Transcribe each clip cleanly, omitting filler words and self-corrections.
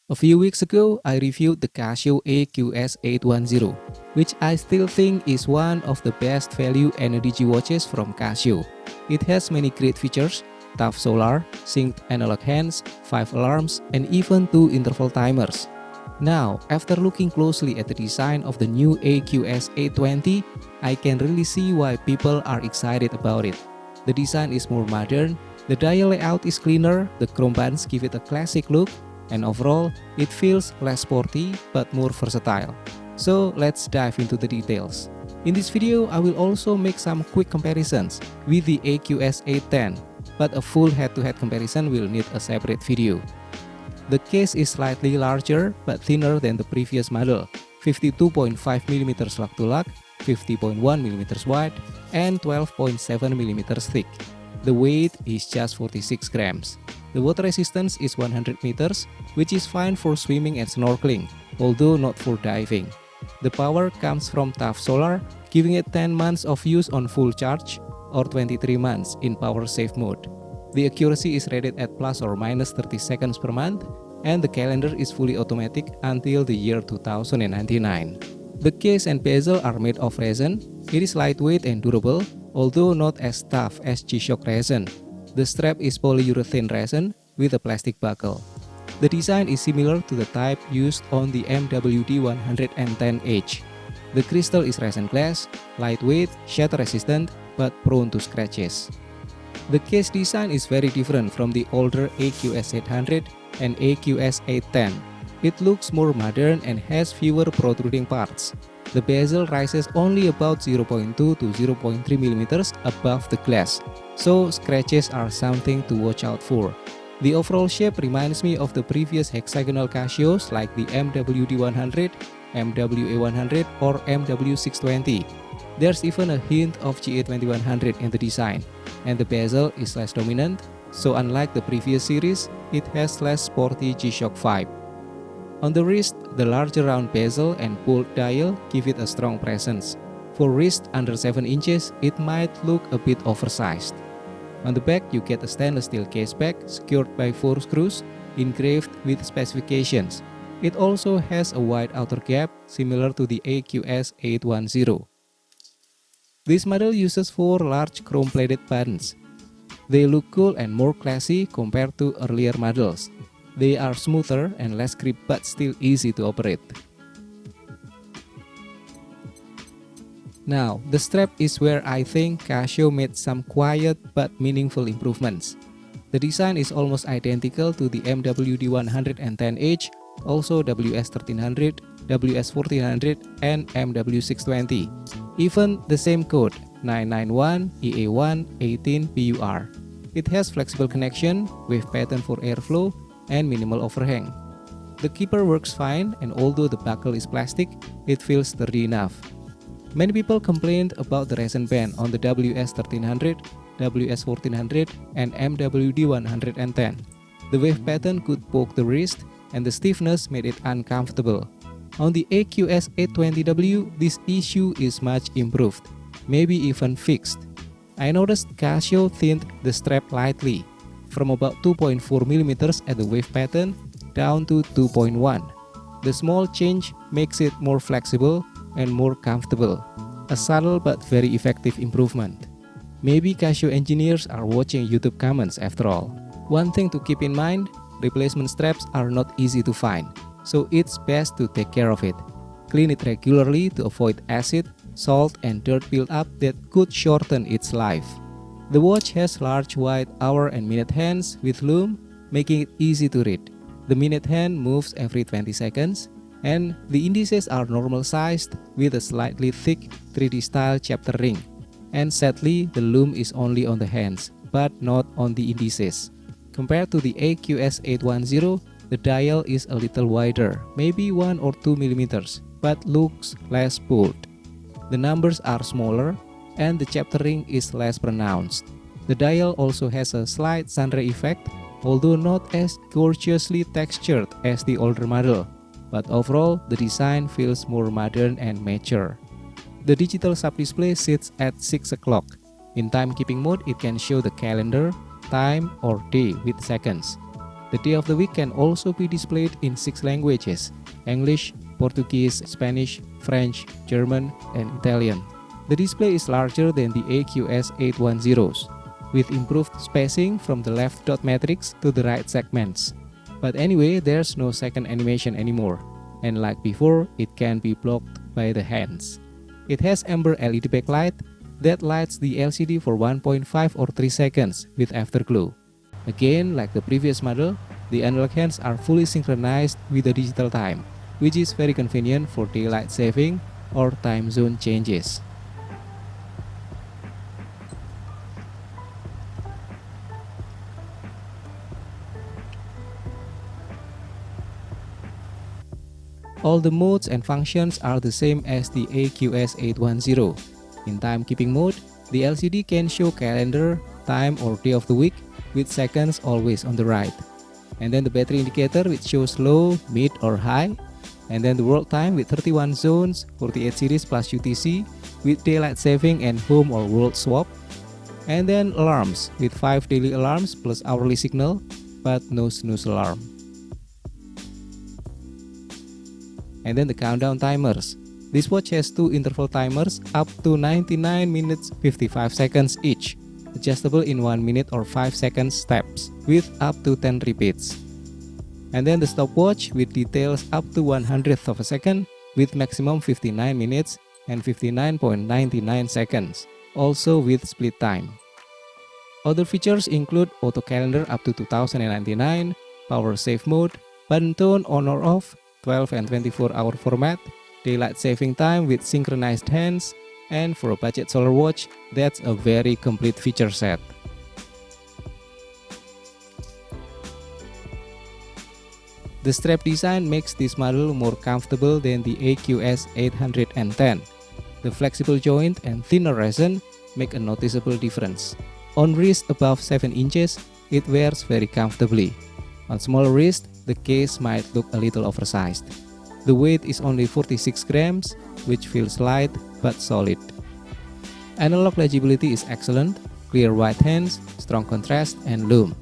A few weeks ago, I reviewed the Casio AQ-S820, which I still think is one of the best value ana-digi watches from Casio. It has many great features: tough solar, synced analog hands, 5 alarms, and even 2 interval timers. Now, after looking closely at the design of the new AQ-S820, I can really see why people are excited about it. The design is more modern, the dial layout is cleaner, the chrome bands give it a classic look, and overall, it feels less sporty but more versatile. So let's dive into the details. In this video, I will also make some quick comparisons with the AQ-S810, but a full head-to-head comparison will need a separate video. The case is slightly larger but thinner than the previous model, 52.5mm lug-to-lug, 50.1mm wide, and 12.7mm thick. The weight is just 46 grams. The water resistance is 100 meters, which is fine for swimming and snorkeling, although not for diving. The power comes from Tough Solar, giving it 10 months of use on full charge, or 23 months in power-safe mode. The accuracy is rated at plus or minus 30 seconds per month, and the calendar is fully automatic until the year 2099. The case and bezel are made of resin. It is lightweight and durable, although not as tough as G-Shock resin. The strap is polyurethane resin with a plastic buckle. The design is similar to the type used on the MWD-110H. The crystal is resin glass, lightweight, shatter-resistant, but prone to scratches. The case design is very different from the older AQ-S800 and AQ-S810. It looks more modern and has fewer protruding parts. The bezel rises only about 0.2 to 0.3mm above the glass, so scratches are something to watch out for. The overall shape reminds me of the previous hexagonal Casios like the MWD-100, MWA-100, or MW620. There's even a hint of GA2100 in the design, and the bezel is less dominant, so unlike the previous series, it has less sporty G-Shock vibe. On the wrist, the larger round bezel and bold dial give it a strong presence. For wrist under 7 inches, it might look a bit oversized. On the back, you get a stainless steel case back secured by 4 screws, engraved with specifications. It also has a wide outer gap similar to the AQ-S810. This model uses 4 large chrome-plated buttons. They look cool and more classy compared to earlier models. They are smoother and less grip but still easy to operate. Now, the strap is where I think Casio made some quiet but meaningful improvements. The design is almost identical to the MWD-110H, also WS1300, WS1400, and MW620. Even the same code, 991 EA1 18 PUR. It has flexible connection, wave pattern for airflow, and minimal overhang. The keeper works fine, and although the buckle is plastic, it feels sturdy enough. Many people complained about the resin band on the WS1300, WS1400, and MWD-110. The wave pattern could poke the wrist, and the stiffness made it uncomfortable. On the AQ-S820W, this issue is much improved, maybe even fixed. I noticed Casio thinned the strap lightly, from about 2.4mm at the wave pattern down to 2.1. The small change makes it more flexible and more comfortable, a subtle but very effective improvement. Maybe Casio engineers are watching YouTube comments after all. One thing to keep in mind, replacement straps are not easy to find, so it's best to take care of it. Clean it regularly to avoid acid, salt, and dirt buildup that could shorten its life. The watch has large wide hour and minute hands with lume, making it easy to read. The minute hand moves every 20 seconds, and the indices are normal sized with a slightly thick 3D style chapter ring. And sadly, the lume is only on the hands, but not on the indices. Compared to the AQ-S810, the dial is a little wider, maybe 1 or 2mm, but looks less bold. The numbers are smaller, and the chapter ring is less pronounced. The dial also has a slight sunray effect, although not as gorgeously textured as the older model, but overall the design feels more modern and mature. The digital sub-display sits at 6 o'clock. In timekeeping mode, it can show the calendar, time, or day with seconds. The The day of the week can also be displayed in 6 languages: English, Portuguese, Spanish, French, German, and Italian. The display is larger than the AQ-S810s, with improved spacing from the left dot matrix to the right segments. But anyway, there's no second animation anymore, and like before, it can be blocked by the hands. It has amber LED backlight that lights the LCD for 1.5 or 3 seconds with afterglow. Again, like the previous model, the analog hands are fully synchronized with the digital time, which is very convenient for daylight saving or time zone changes. All the modes and functions are the same as the AQ-S810. In timekeeping mode, the LCD can show calendar, time or day of the week with seconds always on the right. And then the battery indicator which shows low, mid or high. And then the world time with 31 zones, 48 series plus UTC with daylight saving and home or world swap. And then alarms with 5 daily alarms plus hourly signal but no snooze alarm. And then the countdown timers. This watch has 2 interval timers up to 99 minutes 55 seconds each, adjustable in 1 minute or 5 seconds steps with up to 10 repeats. And then the stopwatch with details up to 100th of a second with maximum 59 minutes and 59.99 seconds, also with split time. Other features include auto calendar up to 2099, power save mode, button tone on or off, 12 and 24-hour format, daylight saving time with synchronized hands, and for a budget solar watch, that's a very complete feature set. The strap design makes this model more comfortable than the AQ-S810. The flexible joint and thinner resin make a noticeable difference. On wrist above 7 inches, it wears very comfortably. On smaller wrist, the case might look a little oversized. The weight is only 46 grams, which feels light but solid. Analog legibility is excellent, clear white hands, strong contrast, and lume.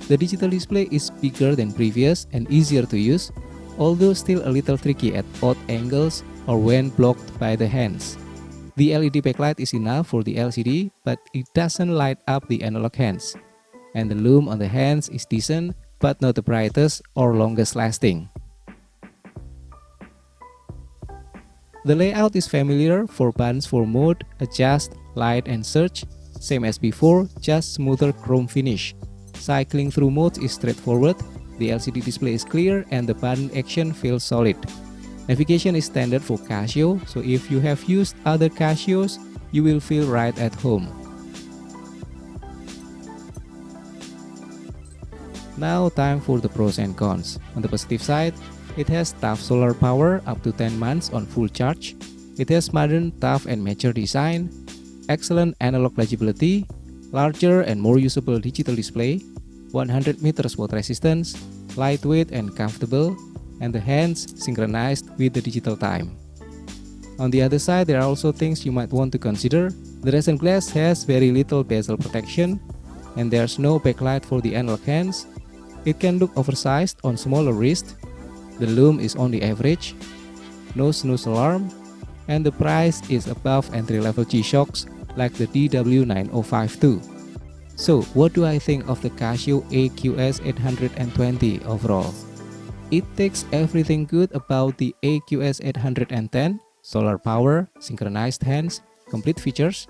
The digital display is bigger than previous and easier to use, although still a little tricky at odd angles or when blocked by the hands. The LED backlight is enough for the LCD, but it doesn't light up the analog hands. And the lume on the hands is decent, but not the brightest or longest lasting. The layout is familiar for buttons for mode, adjust, light and search, same as before, just smoother chrome finish. Cycling through modes is straightforward, the LCD display is clear and the button action feels solid. Navigation is standard for Casio, so if you have used other Casios, you will feel right at home. Now time for the pros and cons. On the positive side, it has tough solar power up to 10 months on full charge. It has modern, tough and mature design, excellent analog legibility, larger and more usable digital display, 100 meters water resistance, lightweight and comfortable, and the hands synchronized with the digital time. On the other side, there are also things you might want to consider. The resin glass has very little bezel protection, and there's no backlight for the analog hands. It can look oversized on smaller wrist. The lume is only average, no snooze alarm, and the price is above entry-level G-Shocks like the DW9052. So, what do I think of the Casio AQ-S820 overall? It takes everything good about the AQ-S810, solar power, synchronized hands, complete features,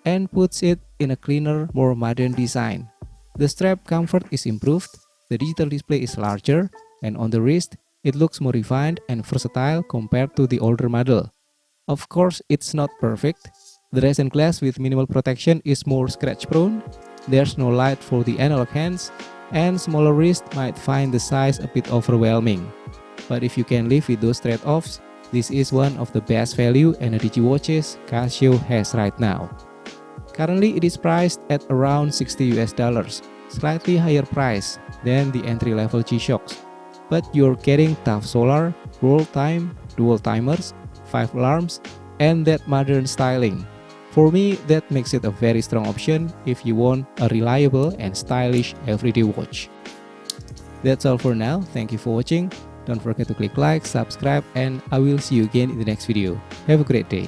and puts it in a cleaner, more modern design. The strap comfort is improved, the digital display is larger, and on the wrist, it looks more refined and versatile compared to the older model. Of course, it's not perfect. The resin glass with minimal protection is more scratch prone, there's no light for the analog hands, and smaller wrist might find the size a bit overwhelming. But if you can live with those trade-offs, this is one of the best value ana-digi watches Casio has right now. Currently, it is priced at around $60, slightly higher price than the entry-level G-Shocks. But you're getting tough solar, world time, dual timers, 5 alarms, and that modern styling. For me, that makes it a very strong option if you want a reliable and stylish everyday watch. That's all for now. Thank you for watching. Don't forget to click like, subscribe, and I will see you again in the next video. Have a great day.